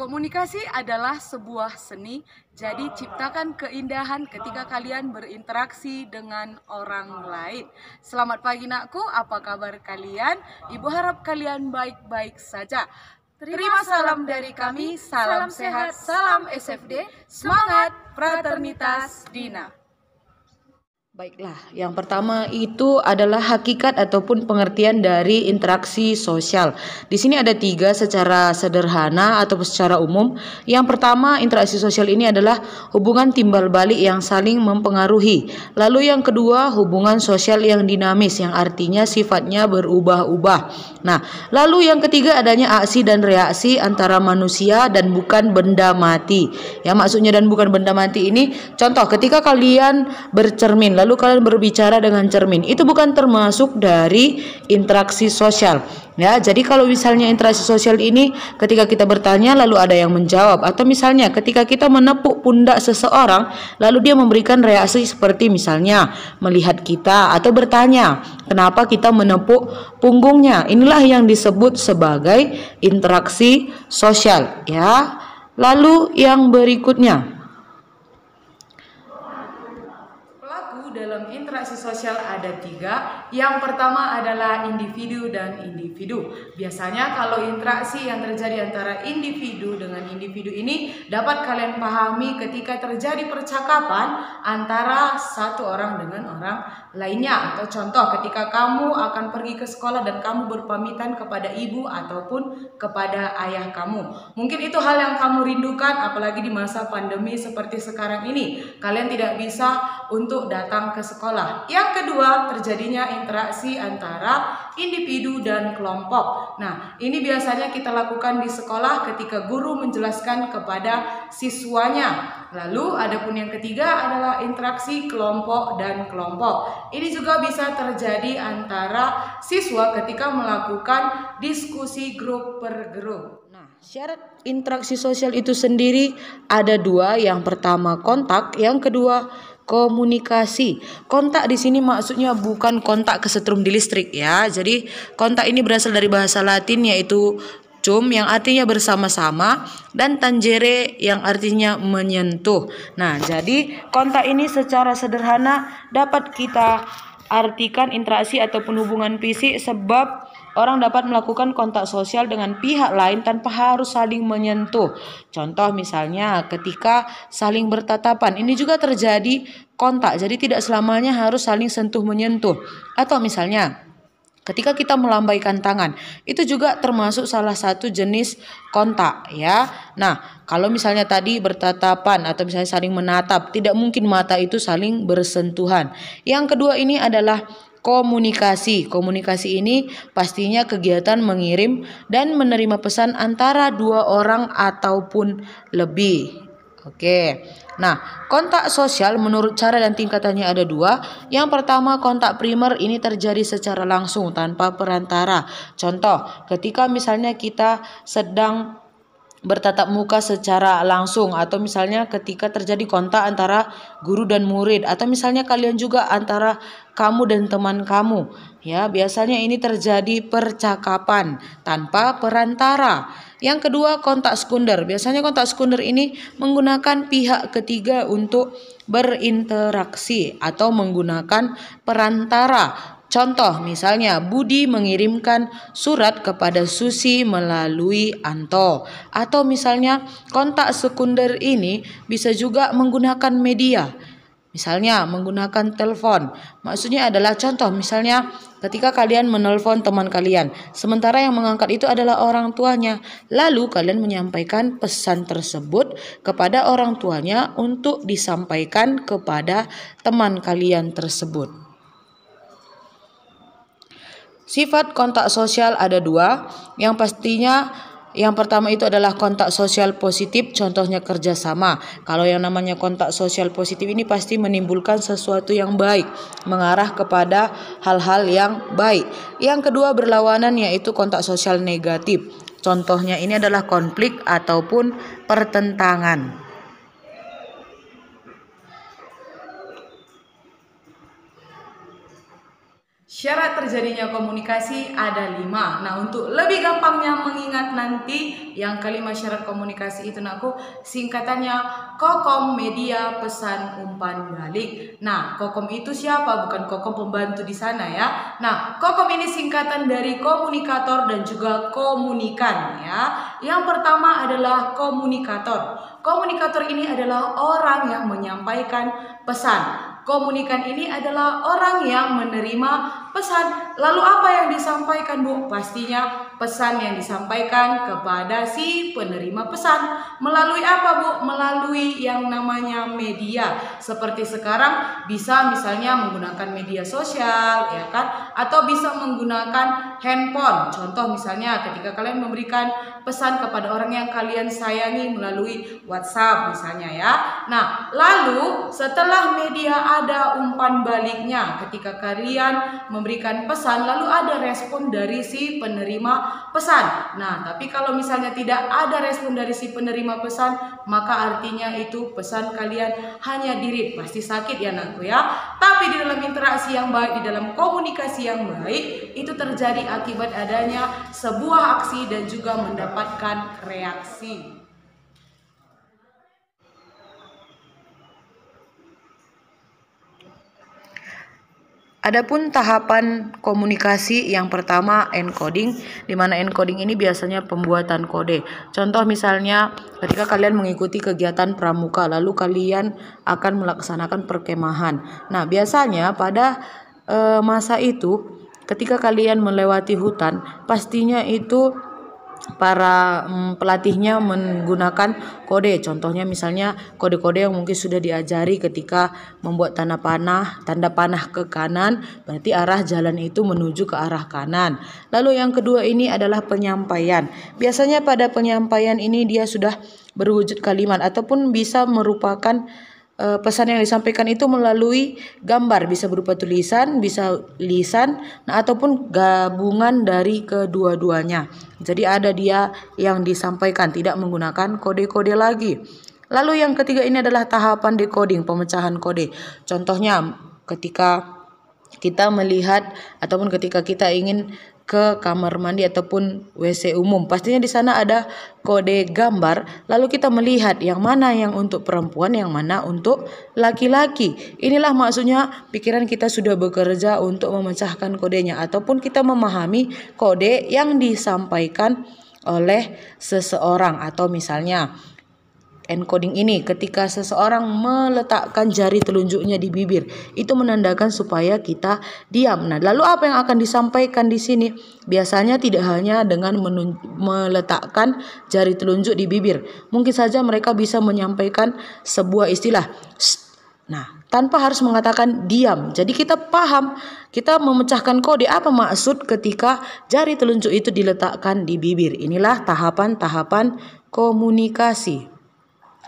Komunikasi adalah sebuah seni, jadi ciptakan keindahan ketika kalian berinteraksi dengan orang lain. Selamat pagi nakku, apa kabar kalian? Ibu harap kalian baik-baik saja. Terima salam dari kami, salam sehat, salam SFD, semangat, fraternitas, Dina. Baiklah, yang pertama itu adalah hakikat ataupun pengertian dari interaksi sosial. Di sini ada 3 secara sederhana atau secara umum. Yang pertama, interaksi sosial ini adalah hubungan timbal balik yang saling mempengaruhi. Lalu yang kedua, hubungan sosial yang dinamis yang artinya sifatnya berubah-ubah. Nah, lalu yang ketiga adanya aksi dan reaksi antara manusia dan bukan benda mati. Ya, maksudnya dan bukan benda mati ini, contoh ketika kalian bercermin lalu kalian berbicara dengan cermin, itu bukan termasuk dari interaksi sosial. Ya, jadi kalau misalnya interaksi sosial ini ketika kita bertanya lalu ada yang menjawab, atau misalnya ketika kita menepuk pundak seseorang lalu dia memberikan reaksi seperti misalnya melihat kita atau bertanya kenapa kita menepuk punggungnya. Inilah yang disebut sebagai interaksi sosial, ya. Lalu yang berikutnya, dalam interaksi sosial ada 3. Yang pertama adalah individu dan individu. Biasanya kalau interaksi yang terjadi antara individu dengan individu ini dapat kalian pahami ketika terjadi percakapan antara satu orang dengan orang lainnya. Atau contoh ketika kamu akan pergi ke sekolah dan kamu berpamitan kepada ibu ataupun kepada ayah kamu. Mungkin itu hal yang kamu rindukan apalagi di masa pandemi seperti sekarang ini. Kalian tidak bisa untuk datang ke sekolah. Yang kedua, terjadinya interaksi antara individu dan kelompok. Nah, ini biasanya kita lakukan di sekolah ketika guru menjelaskan kepada siswanya. Lalu, adapun yang ketiga adalah interaksi kelompok dan kelompok. Ini juga bisa terjadi antara siswa ketika melakukan diskusi grup per grup. Nah, syarat interaksi sosial itu sendiri ada 2. Yang pertama kontak, yang kedua komunikasi. Kontak di sini maksudnya bukan kontak kesetrum di listrik, ya. Jadi kontak ini berasal dari bahasa Latin yaitu cum yang artinya bersama-sama dan tangere yang artinya menyentuh. Nah, jadi kontak ini secara sederhana dapat kita artikan interaksi ataupun hubungan fisik sebab orang dapat melakukan kontak sosial dengan pihak lain tanpa harus saling menyentuh. Contoh misalnya ketika saling bertatapan, ini juga terjadi kontak. Jadi tidak selamanya harus saling sentuh menyentuh. Atau misalnya ketika kita melambaikan tangan, itu juga termasuk salah satu jenis kontak, ya. Nah, kalau misalnya tadi bertatapan atau misalnya saling menatap, tidak mungkin mata itu saling bersentuhan. Yang kedua ini adalah komunikasi. Komunikasi ini pastinya kegiatan mengirim dan menerima pesan antara 2 orang ataupun lebih. Oke. Nah, kontak sosial menurut cara dan tingkatannya ada 2. Yang pertama, kontak primer ini terjadi secara langsung tanpa perantara. Contoh, ketika misalnya kita sedang bertatap muka secara langsung, atau misalnya ketika terjadi kontak antara guru dan murid, atau misalnya kalian juga antara kamu dan teman kamu, ya, biasanya ini terjadi percakapan tanpa perantara. Yang kedua, kontak sekunder. Biasanya kontak sekunder ini menggunakan pihak ketiga untuk berinteraksi atau menggunakan perantara. Contoh misalnya Budi mengirimkan surat kepada Susi melalui Anto. Atau misalnya kontak sekunder ini bisa juga menggunakan media. Misalnya menggunakan telepon. Maksudnya adalah contoh misalnya ketika kalian menelpon teman kalian, sementara yang mengangkat itu adalah orang tuanya. Lalu kalian menyampaikan pesan tersebut kepada orang tuanya untuk disampaikan kepada teman kalian tersebut. Sifat kontak sosial ada 2. Yang pastinya yang pertama itu adalah kontak sosial positif, contohnya kerjasama. Kalau yang namanya kontak sosial positif ini pasti menimbulkan sesuatu yang baik, mengarah kepada hal-hal yang baik. Yang kedua berlawanan yaitu kontak sosial negatif. Contohnya ini adalah konflik ataupun pertentangan. Syarat terjadinya komunikasi ada 5. Nah, untuk lebih gampangnya mengingat nanti, yang kelima syarat komunikasi itu nakku singkatannya Kokom, media pesan umpan balik. Nah, Kokom itu siapa? Bukan Kokom pembantu di sana ya. Nah, Kokom ini singkatan dari komunikator dan juga komunikan ya. Yang pertama adalah komunikator. Komunikator ini adalah orang yang menyampaikan pesan. Komunikan ini adalah orang yang menerima pesan. Lalu apa yang disampaikan, Bu? Pastinya pesan yang disampaikan kepada si penerima pesan. Melalui apa, Bu? Melalui yang namanya media. Seperti sekarang bisa misalnya menggunakan media sosial, ya kan? Atau bisa menggunakan handphone. Contoh misalnya ketika kalian memberikan pesan kepada orang yang kalian sayangi melalui WhatsApp misalnya ya. Nah, lalu setelah media ada umpan baliknya ketika kalian memberikan pesan, lalu ada respon dari si penerima pesan. Nah, tapi kalau misalnya tidak ada respon dari si penerima pesan, maka artinya itu pesan kalian hanya dirit. Pasti sakit ya anakku ya. Tapi di dalam interaksi yang baik, di dalam komunikasi yang baik, itu terjadi akibat adanya sebuah aksi dan juga mendapatkan reaksi. Adapun tahapan komunikasi yang pertama encoding, di mana encoding ini biasanya pembuatan kode. Contoh misalnya ketika kalian mengikuti kegiatan pramuka lalu kalian akan melaksanakan perkemahan. Nah, biasanya pada masa itu ketika kalian melewati hutan, pastinya itu para pelatihnya menggunakan kode. Contohnya misalnya kode-kode yang mungkin sudah diajari ketika membuat tanda panah ke kanan, berarti arah jalan itu menuju ke arah kanan. Lalu yang kedua ini adalah penyampaian. Biasanya pada penyampaian ini dia sudah berwujud kalimat ataupun bisa merupakan pesan yang disampaikan itu melalui gambar, bisa berupa tulisan, bisa lisan, nah ataupun gabungan dari kedua-duanya. Jadi ada dia yang disampaikan tidak menggunakan kode-kode lagi. Lalu yang ketiga ini adalah tahapan decoding, pemecahan kode. Contohnya ketika kita melihat ataupun ketika kita ingin ke kamar mandi ataupun WC umum, pastinya di sana ada kode gambar, lalu kita melihat yang mana yang untuk perempuan, yang mana untuk laki-laki. Inilah maksudnya pikiran kita sudah bekerja untuk memecahkan kodenya ataupun kita memahami kode yang disampaikan oleh seseorang. Atau misalnya encoding ini ketika seseorang meletakkan jari telunjuknya di bibir, itu menandakan supaya kita diam. Nah, lalu apa yang akan disampaikan di sini? Biasanya tidak hanya dengan meletakkan jari telunjuk di bibir. Mungkin saja mereka bisa menyampaikan sebuah istilah. Nah, tanpa harus mengatakan diam. Jadi kita paham, kita memecahkan kode apa maksud ketika jari telunjuk itu diletakkan di bibir. Inilah tahapan-tahapan komunikasi.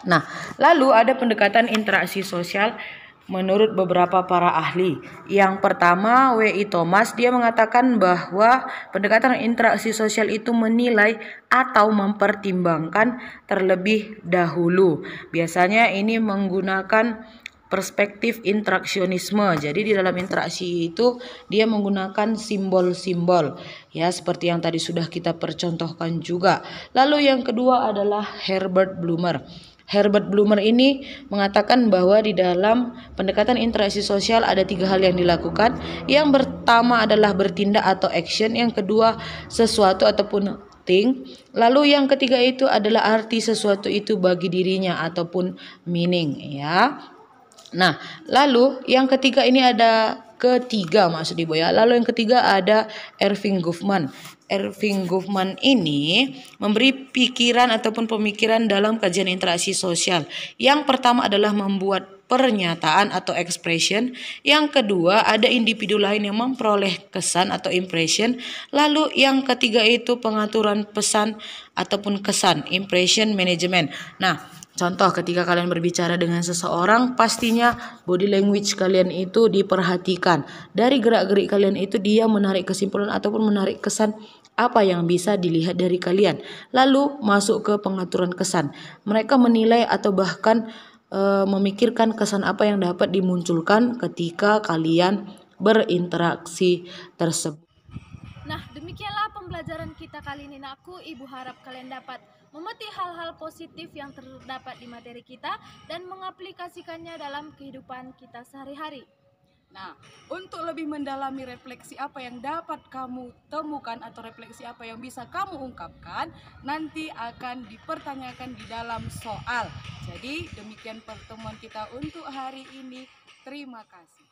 Nah, lalu ada pendekatan interaksi sosial menurut beberapa para ahli. Yang pertama, W.I. Thomas, dia mengatakan bahwa pendekatan interaksi sosial itu menilai atau mempertimbangkan terlebih dahulu. Biasanya ini menggunakan perspektif interaksionisme. Jadi di dalam interaksi itu dia menggunakan simbol-simbol ya, seperti yang tadi sudah kita percontohkan juga. Lalu yang kedua adalah Herbert Blumer. Herbert Blumer ini mengatakan bahwa di dalam pendekatan interaksi sosial ada 3 hal yang dilakukan. Yang pertama adalah bertindak atau action, yang kedua sesuatu ataupun thing, lalu yang ketiga itu adalah arti sesuatu itu bagi dirinya ataupun meaning ya. Nah, lalu yang ketiga ini ada ketiga maksud Ibu ya. Lalu yang ketiga ada Erving Goffman. Erving Goffman ini memberi pikiran ataupun pemikiran dalam kajian interaksi sosial. Yang pertama adalah membuat pernyataan atau expression. Yang kedua ada individu lain yang memperoleh kesan atau impression. Lalu yang ketiga itu pengaturan pesan ataupun kesan, impression management. Nah, contoh ketika kalian berbicara dengan seseorang, pastinya body language kalian itu diperhatikan. Dari gerak-gerik kalian itu dia menarik kesimpulan ataupun menarik kesan apa yang bisa dilihat dari kalian. Lalu masuk ke pengaturan kesan. Mereka menilai atau bahkan memikirkan kesan apa yang dapat dimunculkan ketika kalian berinteraksi tersebut. Nah, demikianlah pembelajaran kita kali ini, Nakku. Ibu harap kalian dapat memetik hal-hal positif yang terdapat di materi kita dan mengaplikasikannya dalam kehidupan kita sehari-hari. Nah, untuk lebih mendalami refleksi apa yang dapat kamu temukan atau refleksi apa yang bisa kamu ungkapkan, nanti akan dipertanyakan di dalam soal. Jadi, demikian pertemuan kita untuk hari ini. Terima kasih.